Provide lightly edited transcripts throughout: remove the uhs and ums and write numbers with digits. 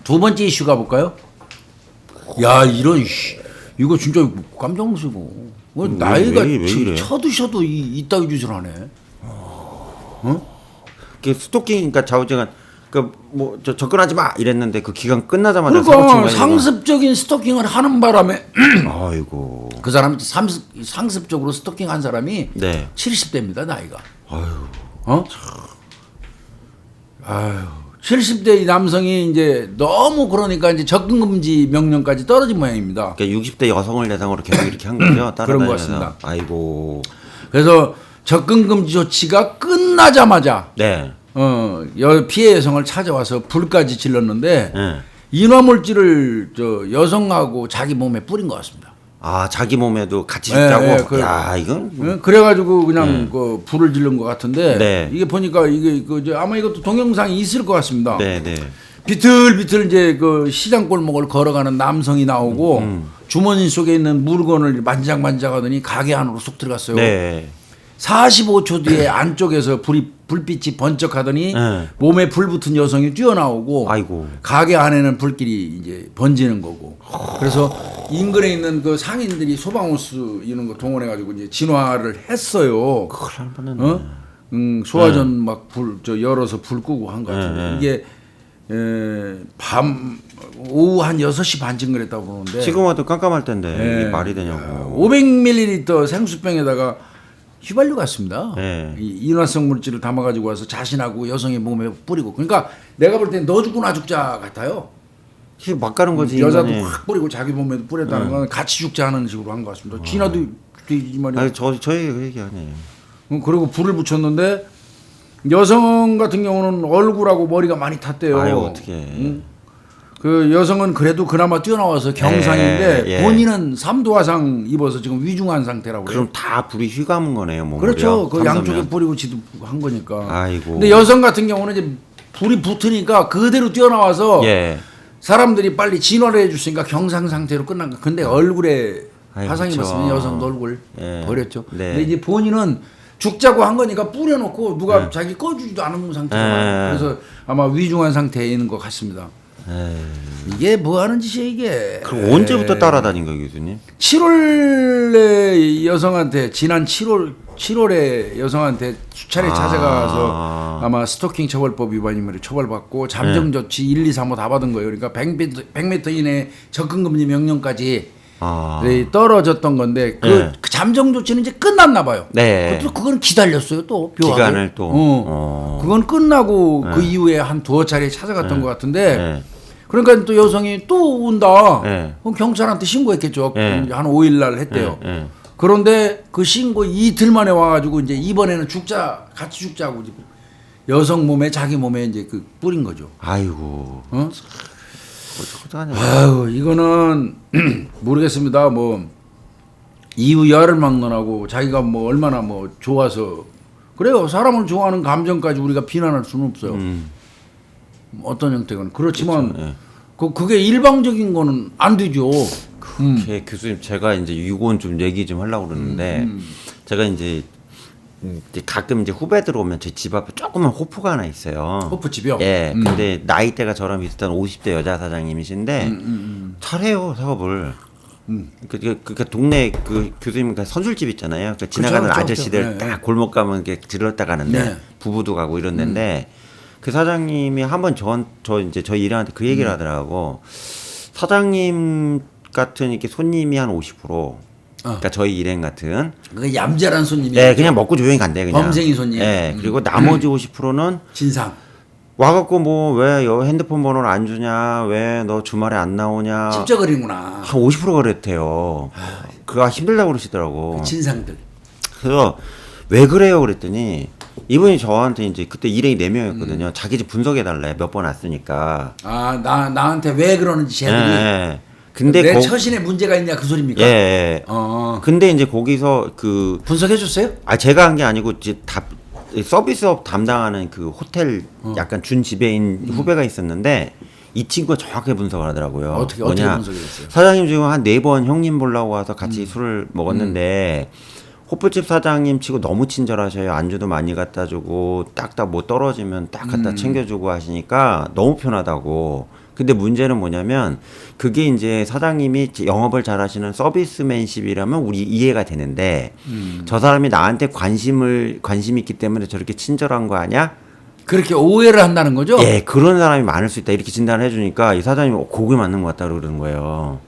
두 번째 이슈 가볼까요? 야 이런 이거 진짜 깜짝 놀라고. 나이가 왜 이래? 쳐드셔도 이따위 짓을 하네. 어? 그 스토킹, 그러니까 좌우지간 그뭐 접근하지 마 이랬는데 그 기간 끝나자마자 그러니까 상습적인 스토킹을 하는 바람에 아이고 그 사람 상습적으로 스토킹한 사람이 네. 70대입니다 나이가. 아유. 아유 70대 이 남성이 이제 너무 그러니까 이제 접근 금지 명령까지 떨어진 모양입니다. 그러니까 60대 여성을 대상으로 계속 이렇게 한 거죠. 그런 것 같습니다. 아이고. 그래서 접근 금지 조치가 끝나자마자 네. 피해 여성을 찾아와서 불까지 질렀는데 네. 인화물질을 여성하고 자기 몸에 뿌린 것 같습니다. 아 자기 몸에도 같이 죽자고. 야 이건. 그래가지고 그냥 그 불을 지른 것 같은데 네. 이게 보니까 이게 아마 이것도 동영상이 있을 것 같습니다. 네, 네. 비틀비틀 이제 그 시장 골목을 걸어가는 남성이 나오고 주머니 속에 있는 물건을 만작만작하더니 가게 안으로 쏙 들어갔어요. 네. 45초 뒤에 안쪽에서 불빛이 번쩍하더니 네. 몸에 불 붙은 여성이 뛰어나오고 아이고. 가게 안에는 불길이 이제 번지는 거고. 그래서 인근에 있는 그 상인들이 소방호스 이런 거 동원해 가지고 이제 진화를 했어요. 큰일 날 뻔했네. 소화전 막 열어서 불 끄고 한 거 같은데 이게 밤 오후 한 6시 반쯤 그랬다고 보는데 지금 와도 깜깜할 텐데 이게 말이 되냐고. 500ml 생수병에다가 휘발유 같습니다. 네. 이 인화성 물질을 담아가지고 와서 자신하고 여성의 몸에 뿌리고. 그러니까 내가 볼 땐 너 죽고 나 죽자 같아요. 막 가는 거지. 여자도 인간이. 확 뿌리고 자기 몸에도 뿌렸다는 건 같이 죽자 하는 식으로 한 것 같습니다. 진화도 이 말이야. 아니 저희 그 얘기 아니에요. 그리고 불을 붙였는데 여성 같은 경우는 얼굴하고 머리가 많이 탔대요. 아유 어떻게? 그 여성은 그래도 그나마 뛰어나와서 경상인데 예. 본인은 3도 화상 입어서 지금 위중한 상태라고. 그럼 다 불이 휘감은 거네요, 몸. 그렇죠. 그 양쪽에 뿌리고 지도 한 거니까. 아이고. 근데 여성 같은 경우는 이제 불이 붙으니까 그대로 뛰어나와서 예. 사람들이 빨리 진화를 해줬으니까 경상 상태로 끝난 거. 근데 얼굴에 아이고, 화상이 그렇죠. 입었으면 여성도 얼굴 예. 버렸죠. 네. 근데 이제 본인은 죽자고 한 거니까 뿌려놓고 누가 자기 꺼주지도 않은 상태잖아요. 그래서 아마 위중한 상태에 있는 것 같습니다. 이게 뭐 하는 짓이야 이게. 그럼 언제부터 따라다닌 거예요, 교수님? 7월에 여성한테 지난 7월에 여성한테 수차례 찾아가서 아마 스토킹 처벌법 위반이면 처벌받고 잠정 조치 1, 2, 3호 다 받은 거예요. 그러니까 100m 이내 접근 금지 명령까지 떨어졌던 건데 그 잠정 조치는 이제 끝났나 봐요. 네. 그건 기다렸어요 또 묘하게. 기간을 또. 그건 끝나고 그 이후에 한 두어 차례 찾아갔던 것 같은데. 네. 그러니까 또 여성이 또 온다. 네. 그럼 경찰한테 신고했겠죠. 네. 한 5일 날 했대요. 네. 그런데 그 신고 이틀 만에 와가지고 이제 이번에는 같이 죽자고 여성 몸에 자기 몸에 이제 그 뿌린 거죠. 아이고. 어떡하냐. 아유 이거는 모르겠습니다. 뭐 이후 열을 막론하고 자기가 뭐 얼마나 뭐 좋아서 그래요. 사람을 좋아하는 감정까지 우리가 비난할 수는 없어요. 어떤 형태건 그렇지만 그렇죠. 그게 일방적인 거는 안 되죠. 교수님 제가 이제 이건 좀 얘기 좀 하려고 그러는데 제가 이제 가끔 이제 후배들 오면 제 집 앞에 조그만 호프가 하나 있어요. 호프집이요? 예. 근데 나이대가 저랑 비슷한 50대 여자 사장님이신데 잘해요 사업을. 그러니까 동네 그 교수님 그 선술집 있잖아요. 그러니까 지나가는 그렇죠, 아저씨들 그렇죠. 딱 골목 가면 이렇게 들렀다 가는데 네. 부부도 가고 이런 데인데 그 사장님이 한번 저희 일행한테 그 얘기를 하더라고. 사장님 같은 이렇게 손님이 한 50%. 그러니까 저희 일행 같은. 그 얌전한 손님이. 네, 그냥 먹고 조용히 간대 그냥. 범생이 손님. 네, 그리고 나머지 50%는 진상. 와갖고 뭐 왜 핸드폰 번호를 안 주냐, 왜 너 주말에 안 나오냐. 찝쩍거리구나. 한 50% 그랬대요. 그가 힘들다고 그러시더라고. 진상들. 그래서 왜 그래요 그랬더니 이분이 저한테 이제 그때 일행이 4명이었거든요. 자기 집 분석해달래. 몇 번 왔으니까. 나한테 왜 그러는지 쟤들이. 예. 근데 내 처신에 문제가 있냐 그 소리입니까? 예. 근데 이제 거기서 그 분석해 줬어요? 제가 한 게 아니고 이제 서비스업 담당하는 그 호텔 약간 준 지배인 후배가 있었는데 이 친구가 정확하게 분석을 하더라고요. 어떻게 분석했어요? 사장님 지금 한 4번 형님 보려고 와서 같이 술을 먹었는데 호프집 사장님 치고 너무 친절하셔요. 안주도 많이 갖다 주고 딱딱 뭐 떨어지면 딱 갖다 챙겨주고 하시니까 너무 편하다고. 근데 문제는 뭐냐면 그게 이제 사장님이 영업을 잘하시는 서비스맨십이라면 우리 이해가 되는데 저 사람이 나한테 관심이 있기 때문에 저렇게 친절한 거 아니야? 그렇게 오해를 한다는 거죠? 예, 그런 사람이 많을 수 있다 이렇게 진단을 해주니까 이 사장님이 그게 맞는 것 같다 그러는 거예요.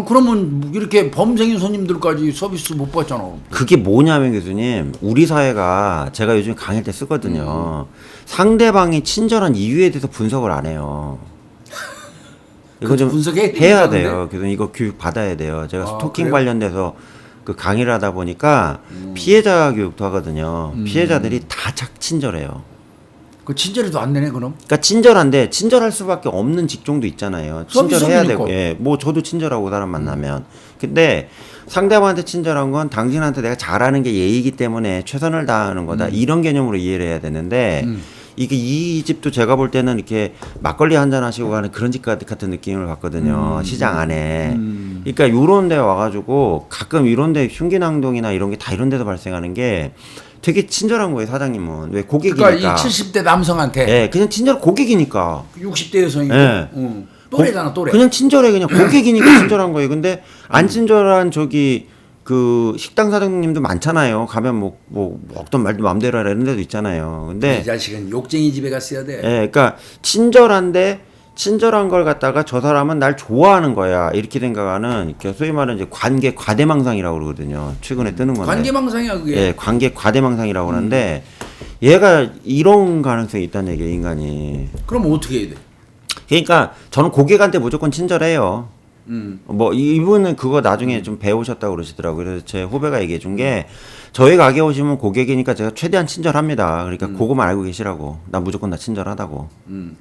그러면 이렇게 범생인 손님들까지 서비스 못 받잖아. 그게 뭐냐면 교수님, 우리 사회가 제가 요즘 강의 때 쓰거든요. 상대방이 친절한 이유에 대해서 분석을 안 해요. 이거 좀 해야 돼요. 교수님 이거 교육 받아야 돼요. 제가 스토킹 그래요? 관련돼서 그 강의를 하다 보니까 피해자 교육도 하거든요. 피해자들이 다 친절해요. 그 친절해도 안 되네 그럼? 그러니까 친절한데 친절할 수밖에 없는 직종도 있잖아요. 친절해야 되고, 예, 뭐 저도 친절하고 사람 만나면. 근데 상대방한테 친절한 건 당신한테 내가 잘하는 게 예의이기 때문에 최선을 다하는 거다. 이런 개념으로 이해를 해야 되는데 이게 이 집도 제가 볼 때는 이렇게 막걸리 한잔 하시고 가는 그런 집 같은 느낌을 받거든요. 시장 안에. 그러니까 요런 데 와가지고 가끔 이런 데 흉기낭동이나 이런 게 다 이런 데서 발생하는 게 되게 친절한 거예요, 사장님은. 왜 고객이니까. 그러니까 이 70대 남성한테 예, 그냥 친절 고객이니까. 60대 여성이고 예. 또래잖아, 또래. 그냥 친절해, 그냥 고객이니까 친절한 거예요. 근데 안 친절한 저기 그 식당 사장님도 많잖아요. 가면 뭐 어떤 말도 마음대로 하라 이런 데도 있잖아요. 근데 이 자식은 욕쟁이 집에 갔어야 돼. 예, 그러니까 친절한데 친절한 걸 갖다가 저 사람은 날 좋아하는 거야 이렇게 생각하는 이렇게 소위 말하는 이제 관계 과대망상이라고 그러거든요. 최근에 뜨는 건데. 관계망상이야 그게. 예, 관계 과대망상이라고 그러는데 얘가 이런 가능성이 있다는 얘기예요, 인간이. 그럼 어떻게 해야 돼? 그러니까 저는 고객한테 무조건 친절해요. 뭐 이분은 그거 나중에 좀 배우셨다고 그러시더라고요. 그래서 제 후배가 얘기해 준 게 저희 가게 오시면 고객이니까 제가 최대한 친절합니다. 그러니까 그거만 알고 계시라고. 나 무조건 나 친절하다고.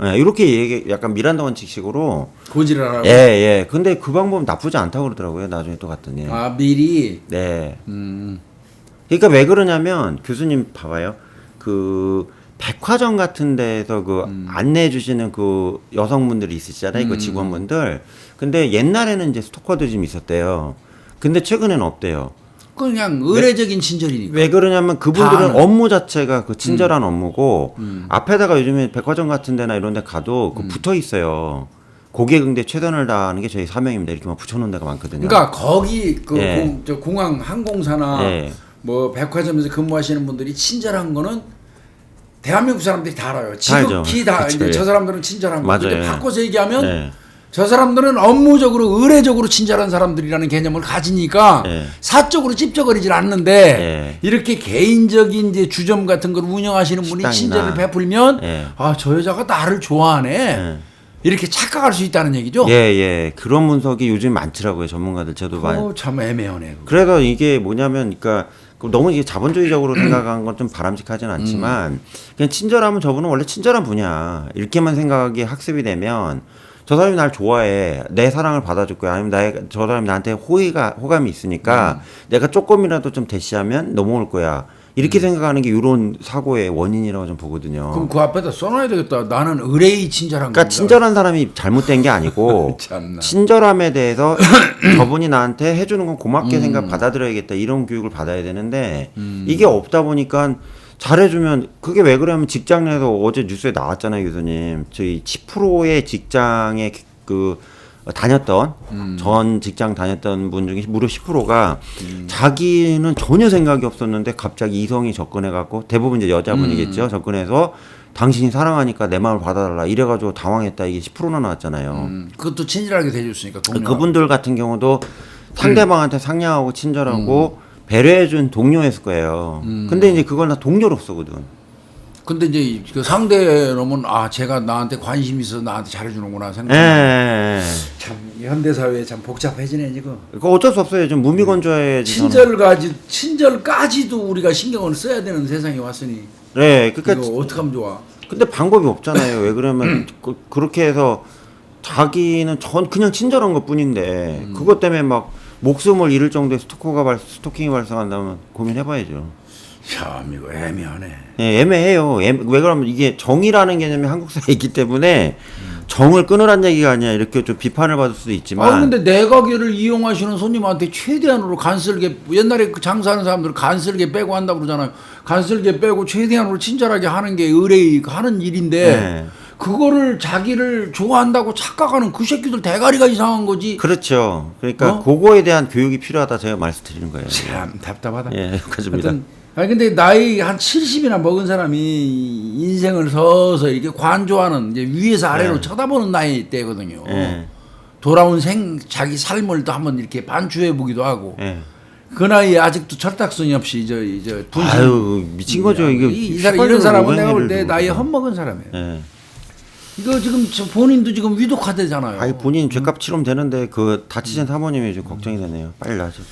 예, 이렇게 얘기 약간 미란다 원칙식으로 고지를 하라고. 예, 예. 근데 그 방법은 나쁘지 않다고 그러더라고요. 나중에 또 갔더니. 아 미리. 네. 그러니까 왜 그러냐면 교수님 봐봐요. 그 백화점 같은 데서 그 안내해 주시는 그 여성분들이 있으시잖아요. 그 직원분들. 근데 옛날에는 이제 스토커도 좀 있었대요. 근데 최근에는 없대요. 그냥 의례적인 친절이니까. 왜 그러냐면 그분들은 업무 자체가 그 친절한 업무고 앞에다가 요즘에 백화점 같은 데나 이런 데 가도 그 붙어 있어요. 고객 응대 최선을 다하는 게 저희 사명입니다. 이렇게만 붙여놓은 데가 많거든요. 그러니까 거기 그 예. 저 공항 항공사나 예. 뭐 백화점에서 근무하시는 분들이 친절한 거는 대한민국 사람들이 다 알아요. 지극히 다 그쵸, 이제 예. 저 사람들은 친절한 거. 맞아요. 근데 바꿔서 얘기하면 예. 저 사람들은 업무적으로 의례적으로 친절한 사람들이라는 개념을 가지니까 예. 사적으로 찝쩍거리질 않는데 예. 이렇게 개인적인 이제 주점 같은 걸 운영하시는 분이 식당이나. 친절을 베풀면 예. 아, 저 여자가 나를 좋아하네. 예. 이렇게 착각할 수 있다는 얘기죠. 예, 예. 그런 분석이 요즘 많더라고요. 전문가들 저도 많이. 참 애매하네. 그거. 그래서 이게 뭐냐면, 그러니까 너무 이게 자본주의적으로 생각한 건 좀 바람직하진 않지만, 그냥 친절하면 저분은 원래 친절한 분이야. 이렇게만 생각하기에 학습이 되면, 저 사람이 날 좋아해. 내 사랑을 받아줄 거야. 아니면 저 사람이 나한테 호감이 있으니까, 내가 조금이라도 좀 대시하면 넘어올 거야. 이렇게 생각하는 게 이런 사고의 원인이라고 좀 보거든요. 그럼 그 앞에다 써놔야 되겠다. 나는 의뢰의 친절한 그러니까 겁니다. 친절한 사람이 잘못된 게 아니고 참나. 친절함에 대해서 저분이 나한테 해주는 건 고맙게 받아들여야겠다 이런 교육을 받아야 되는데 이게 없다 보니까 잘해주면 그게 왜 그러냐면 직장 내에서 어제 뉴스에 나왔잖아요, 교수님. 저희 10%의 직장에 그 다녔던 전 직장 다녔던 분 중에 무려 10%가 자기는 전혀 생각이 없었는데 갑자기 이성이 접근해 갖고 대부분 이제 여자분이겠죠. 접근해서 당신이 사랑하니까 내 마음을 받아달라 이래가지고 당황했다. 이게 10%나 나왔잖아요. 그것도 친절하게 대해줬으니까. 그분들 같은 경우도 상대방한테 상냥하고 친절하고 배려해준 동료였을 거예요. 근데 이제 그걸 다 동료로서 거든. 근데 이제 그 상대 놈은 아 제가 나한테 관심 있어서 나한테 잘해주는구나 생각. 예. 참 현대 사회에 참 복잡해지네 지금. 그거 어쩔 수 없어요. 좀 무미건조해. 친절까지도 우리가 신경을 써야 되는 세상이 왔으니. 네, 그러니까 이거 어떻게 하면 좋아? 근데 방법이 없잖아요. 왜 그러면 그렇게 해서 자기는 그냥 친절한 것 뿐인데 그것 때문에 막 목숨을 잃을 정도의 스토킹이 발생한다면 고민해봐야죠. 참 이거 애매하네. 예, 애매해요. 왜 그러면 이게 정이라는 개념이 한국 사회에 있기 때문에 정을 끊으란 얘기가 아니야. 이렇게 좀 비판을 받을 수도 있지만. 아 근데 내 가게를 이용하시는 손님한테 최대한으로 간쓸게 옛날에 그 장사하는 사람들 간쓸게 빼고 한다고 그러잖아요. 간쓸게 빼고 최대한으로 친절하게 하는 게 의뢰의 하는 일인데 네. 그거를 자기를 좋아한다고 착각하는 그 새끼들 대가리가 이상한 거지. 그렇죠. 그러니까 그거에 대한 교육이 필요하다 제가 말씀드리는 거예요. 참 답답하다. 예, 여기까지입니다. 아니 근데 나이 한 70이나 먹은 사람이 인생을 서서 이렇게 관조하는 이제 위에서 아래로 쳐다보는 나이 때거든요. 돌아온 자기 삶을 또 한번 이렇게 반추해 보기도 하고. 그 나이에 아직도 철딱서니 없이 이제 분신. 아유 미친 거죠 이게. 이런 사람은 내가 볼 때 나이에 헛먹은 사람이에요. 이거 지금 본인도 지금 위독하대잖아요. 아니 본인 죄값 치르면 되는데 그 다치신 사모님이 좀 걱정이 되네요. 빨리 나죠.